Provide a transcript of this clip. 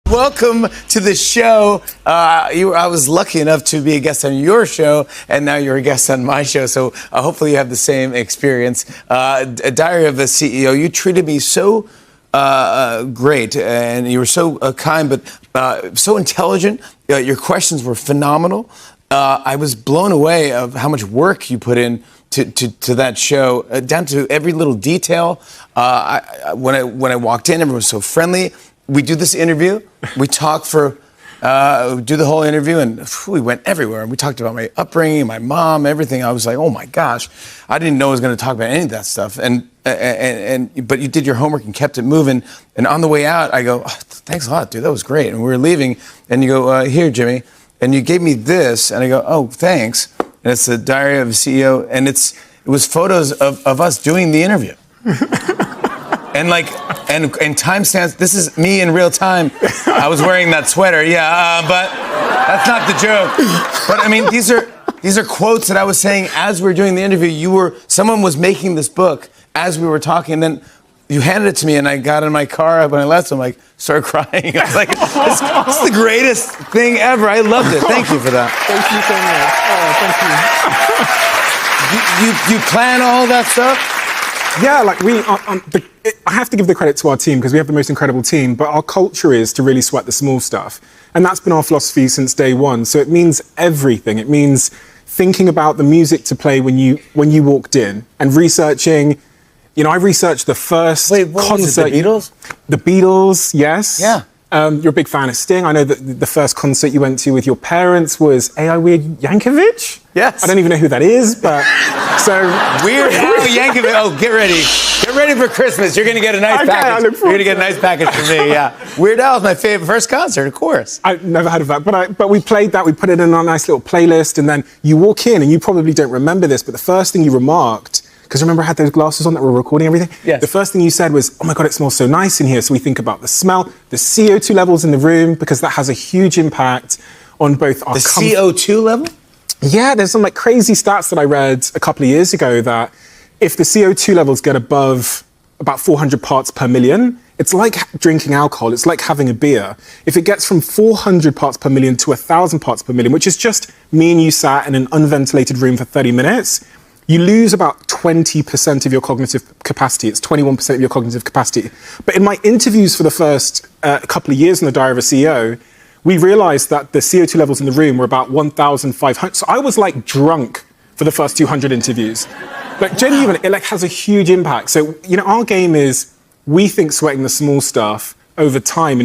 Welcome to the show. I was lucky enough to be a guest on your show, and now you're a guest on my show, so hopefully you have the same experience. Diary of a CEO, you treated me so great, and you were so kind, but so intelligent. Your questions were phenomenal. I was blown away of how much work you put in to that show, down to every little detail. When I walked in, everyone was so friendly. We do this interview. We talk do the whole interview, and we went everywhere. We talked about my upbringing, my mom, everything. I was like, oh my gosh, I didn't know I was going to talk about any of that stuff. But you did your homework and kept it moving. And on the way out, I go, oh, thanks a lot, dude. That was great. And we were leaving, and you go, here, Jimmy. And you gave me this, and I go, oh, thanks. And it's the Diary of a CEO, and it was photos of us doing the interview. And timestamps. This is me in real time. I was wearing that sweater, but that's not the joke. But I mean, these are quotes that I was saying as we were doing the interview. Someone was making this book as we were talking, and then you handed it to me, and I got in my car when I left. I'm like, started crying. I was like, this is the greatest thing ever. I loved it. Thank you for that. Thank you so much. Oh, thank you. You plan all that stuff? Yeah, like I have to give the credit to our team because we have the most incredible team, but our culture is to really sweat the small stuff. And that's been our philosophy since day one. So it means everything. It means thinking about the music to play when you walked in and researching. You know, I researched the first concert. Was it, the Beatles? The Beatles, yes. Yeah. You're a big fan of Sting. I know that the first concert you went to with your parents was A.I. Weird Yankovic? Yes. I don't even know who that is, but so... Weird Al Yankovic. Oh, get ready. Get ready for Christmas. You're going to get a nice package. You're going to get a nice package from me, yeah. Weird Al is my favorite first concert, of course. I've never heard of that, but we played that. We put it in our nice little playlist, and then you walk in, and you probably don't remember this, but the first thing you remarked... Because remember I had those glasses on that were recording everything? Yes. The first thing you said was, oh my God, it smells so nice in here. So we think about the smell, the CO2 levels in the room, because that has a huge impact on both our... The CO2 level? Yeah, there's some like crazy stats that I read a couple of years ago that if the CO2 levels get above about 400 parts per million, it's like drinking alcohol. It's like having a beer. If it gets from 400 parts per million to 1,000 parts per million, which is just me and you sat in an unventilated room for 30 minutes, you lose about 20% of your cognitive capacity. It's 21% of your cognitive capacity. But in my interviews for the first couple of years in the Diary of a CEO, we realized that the CO2 levels in the room were about 1,500. So I was like drunk for the first 200 interviews. Like genuinely, it like has a huge impact. So, you know, our game is we think sweating the small stuff over time.